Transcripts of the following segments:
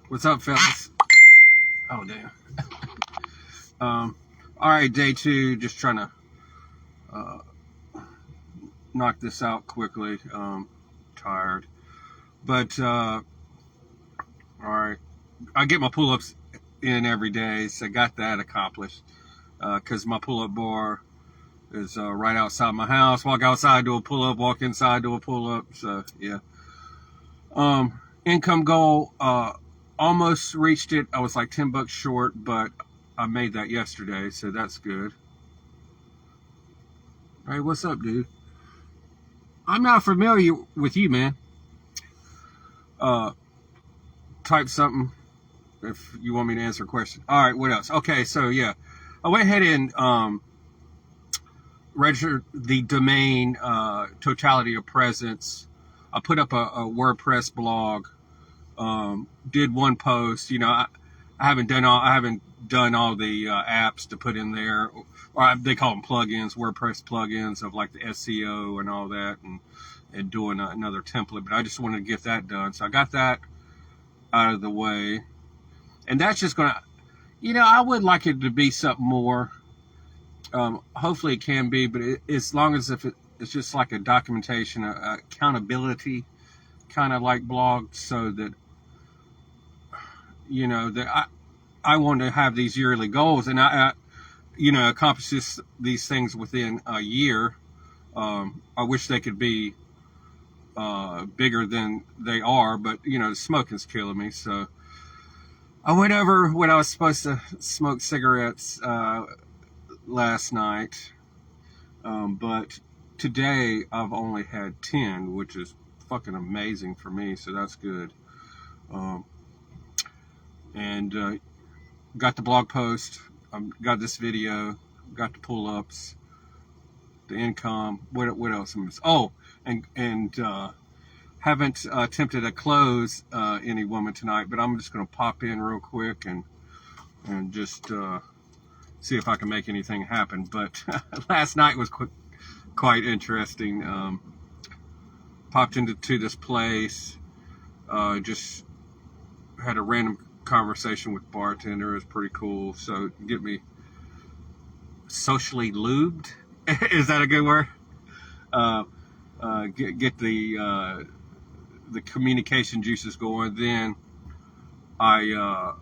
What's up, fellas? Oh, damn. All right, day two. Just trying to uh, knock this out quickly. Tired, but all right. I get my pull-ups in every day, so I got that accomplished. Because my pull-up bar is right outside my house. Walk outside, do a pull-up. Walk inside, do a pull-up. So yeah. Income goal. Almost reached it. I was like $10 short, but I made that yesterday, so that's good. Hey, what's up, dude? I'm not familiar with you, man. Uh, Type something if you want me to answer a question. All right, what else? Okay, so yeah, I went ahead and registered the domain Totality of Presence. I put up a WordPress blog. Did one post. I haven't done all the apps to put in there, or they call them plugins, WordPress plugins of like the SEO and all that, and doing another template. But I just wanted to get that done, so I got that out of the way, and that's just gonna, I would like it to be something more. Hopefully it can be, but as long as if it's just like a documentation, accountability kind of like blog, so that that I want to have these yearly goals, and I accomplish these things within a year. I wish they could be bigger than they are, but the smoking's killing me. So I went over when I was supposed to smoke cigarettes last night, but today I've only had 10, which is fucking amazing for me. So that's good. And got the blog post, got this video, got the pull-ups, the income. What else? Oh, and haven't attempted to close any woman tonight, but I'm just going to pop in real quick and just see if I can make anything happen. But last night was quite interesting. Popped into this place, just had a random conversation with bartender. It was pretty cool. So get me socially lubed. Is that a good word? Get the communication juices going. Then I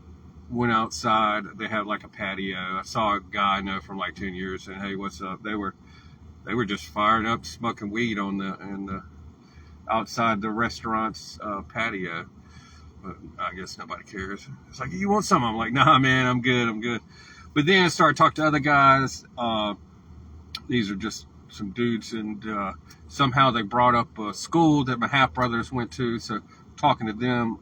went outside. They had like a patio. I saw a guy I know from like 10 years, and hey, what's up? They were just fired up, smoking weed on the outside the restaurant's patio. But I guess nobody cares. It's like, you want some? I'm like, nah, man, I'm good. But then I started talking to other guys. These are just some dudes, and somehow they brought up a school that my half brothers went to. So talking to them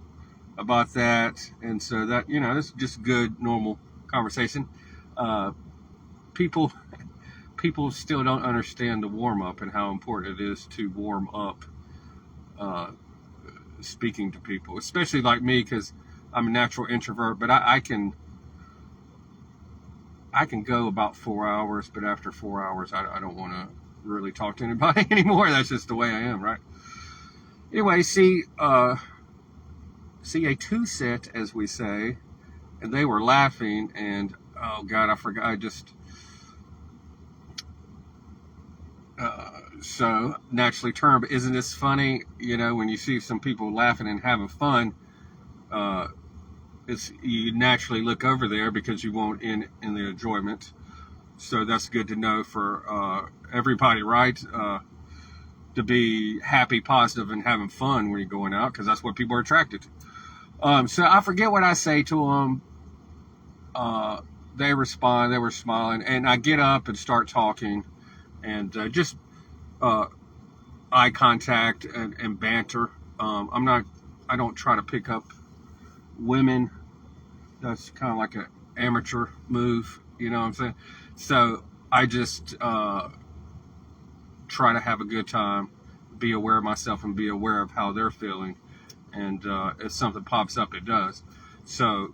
about that, and so that this is just good, normal conversation. People still don't understand the warm up and how important it is to warm up. Speaking to people, especially like me, because I'm a natural introvert, but I can go about 4 hours, but after 4 hours, I don't want to really talk to anybody anymore. That's just the way I am, right? Anyway, see a two set, as we say, and they were laughing, and oh God, I forgot. I just so naturally turned. But isn't this funny? When you see some people laughing and having fun, you naturally look over there because you want in the enjoyment. So that's good to know for everybody, right? To be happy, positive, and having fun when you're going out, because that's what people are attracted to. So I forget what I say to them. They respond. They were smiling, and I get up and start talking, and just eye contact and banter. I don't try to pick up women. That's kind of like an amateur move, you know what I'm saying? So I just try to have a good time, be aware of myself, and be aware of how they're feeling. And if something pops up, it does. So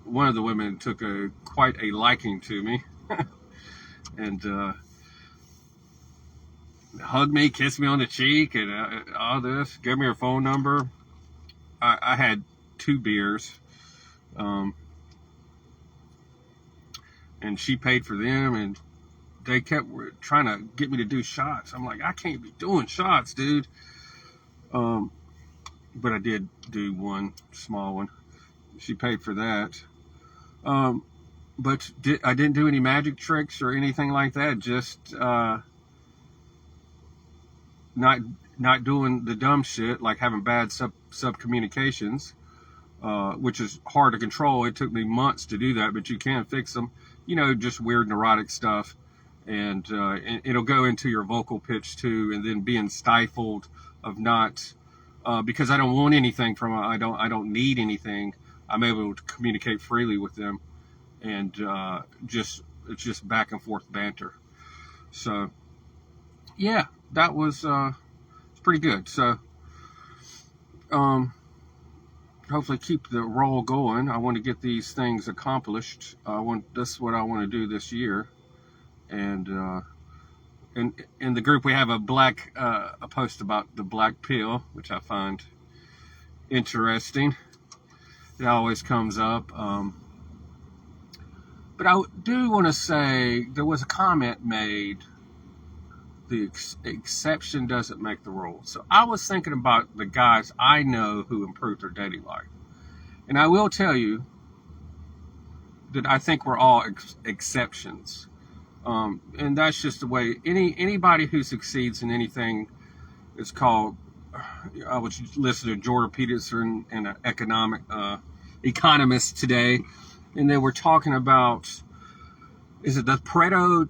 one of the women took quite a liking to me, and hugged me, kissed me on the cheek, and all this. Gave me her phone number. I had 2 beers. And she paid for them, and they kept trying to get me to do shots. I'm like, I can't be doing shots, dude. But I did do one small one. She paid for that. But I didn't do any magic tricks or anything like that. Just not doing the dumb shit like having bad sub communications, which is hard to control. It took me months to do that, but you can fix them. You know, just weird neurotic stuff, and it'll go into your vocal pitch too, and then being stifled of not because I don't want anything from I don't need anything. I'm able to communicate freely with them, and it's just back and forth banter. So yeah, that was it's pretty good. So hopefully keep the roll going. I want to get these things accomplished. That's what I want to do this year. And in the group we have a post about the black pill, which I find interesting. It always comes up. But I do want to say there was a comment made. The exception doesn't make the rule. So I was thinking about the guys I know who improved their dating life. And I will tell you that I think we're all exceptions. And that's just the way anybody who succeeds in anything is called. I was listening to Jordan Peterson and an economist today, and they were talking about, is it the Pareto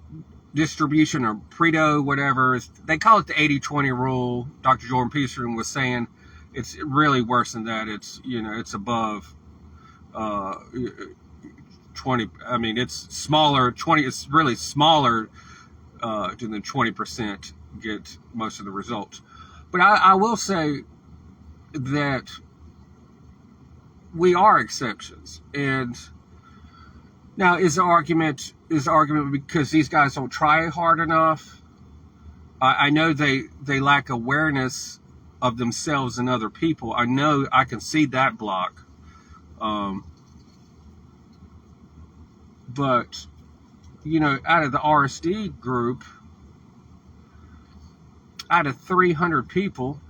distribution or Pareto, whatever? They call it the 80-20 rule. Dr. Jordan Peterson was saying it's really worse than that. It's, it's above 20. I mean, it's smaller. 20. It's really smaller than 20% get most of the results. But I will say that we are exceptions. And now is the argument because these guys don't try hard enough? I know they lack awareness of themselves and other people. I know I can see that block. But, out of the RSD group, out of 300 people,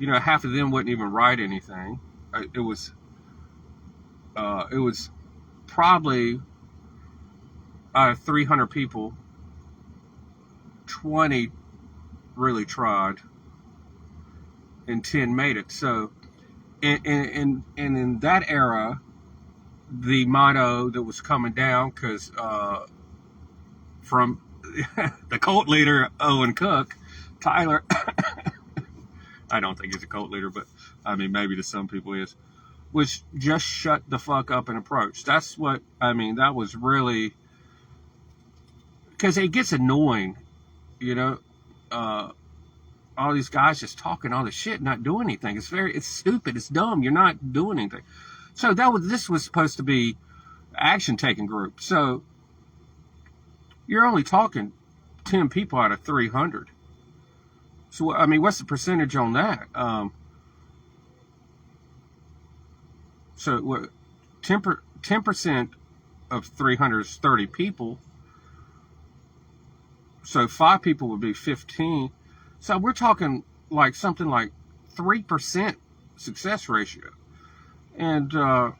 half of them wouldn't even write anything. It was probably out of 300 people, 20 really tried, and 10 made it. So, and in that era, the motto that was coming down, because from the cult leader Owen Cook, Tyler, I don't think he's a cult leader, but I mean maybe to some people he is, was just shut the fuck up and approach. That's what I mean. That was really, because it gets annoying, all these guys just talking all this shit, not doing anything. It's stupid. It's dumb. You're not doing anything. So this was supposed to be action taking group. So you're only talking 10 people out of 300. So I mean, what's the percentage on that? So what? 10% of 300 is 30 people. So 5 people would be 15. So we're talking like something like 3% success ratio. And, but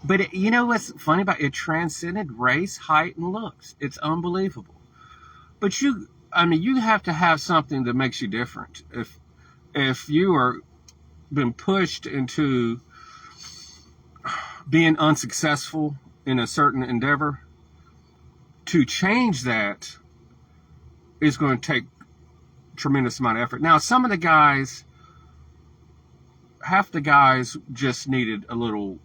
what's funny about it? It transcended race, height, and looks. It's unbelievable. But you have to have something that makes you different. If you are been pushed into being unsuccessful in a certain endeavor, to change that is going to take tremendous amount of effort. Now, some of the guys, half the guys just needed a little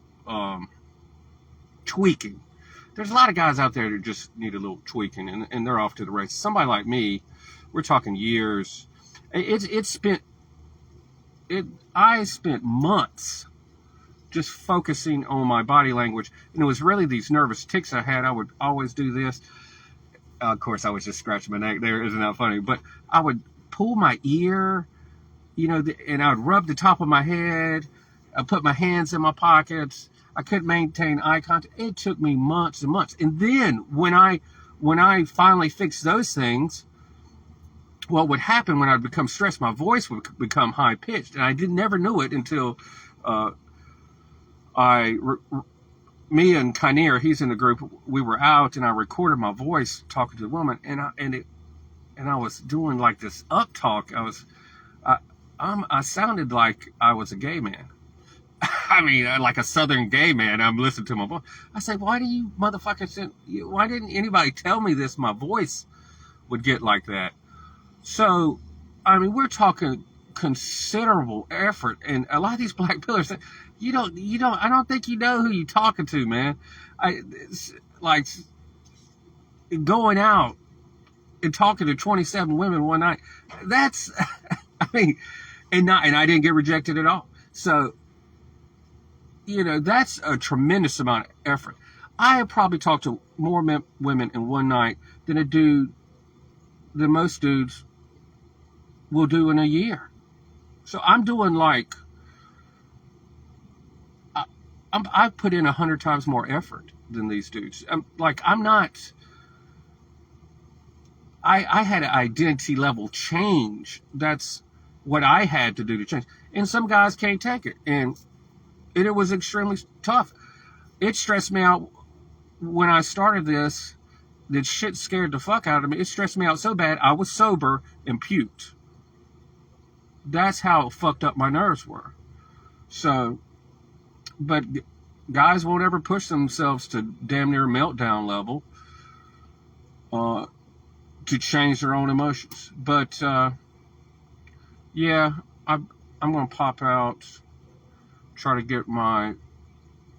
tweaking. There's a lot of guys out there that just need a little tweaking, and they're off to the races. Somebody like me, we're talking years. I spent months just focusing on my body language, and it was really these nervous tics I had. I would always do this. Of course, I was just scratching my neck there. Isn't that funny? But I would pull my ear, and I would rub the top of my head. I put my hands in my pockets. I couldn't maintain eye contact. It took me months and months. And then when I finally fixed those things, what would happen when I'd become stressed, my voice would become high pitched, and I never knew it until me and Kinnear, he's in the group, we were out, and I recorded my voice talking to the woman, and I was doing like this up talk. I sounded like I was a gay man. I mean, like a Southern gay man. I'm listening to my voice. I say, why do you motherfuckers? Why didn't anybody tell me this? My voice would get like that. So, I mean, we're talking considerable effort, and a lot of these black pillars, I don't think you know who you're talking to, man. It's like going out and talking to 27 women one night. That's, I mean, and I didn't get rejected at all. So, that's a tremendous amount of effort. I have probably talked to more women in one night than most dudes will do in a year. So I'm doing like, I've put in 100 times more effort than these dudes. I had an identity level change. That's what I had to do to change. And some guys can't take it. And it was extremely tough. It stressed me out when I started this. That shit scared the fuck out of me. It stressed me out so bad, I was sober and puked. That's how fucked up my nerves were. So, but guys won't ever push themselves to damn near meltdown level to change their own emotions. But, yeah, I'm going to pop out, try to get my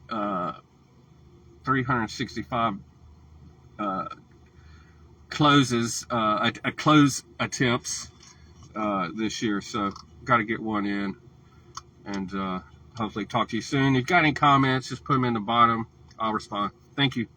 365 close attempts this year. So, got to get one in. And hopefully talk to you soon. If you've got any comments, just put them in the bottom. I'll respond. Thank you.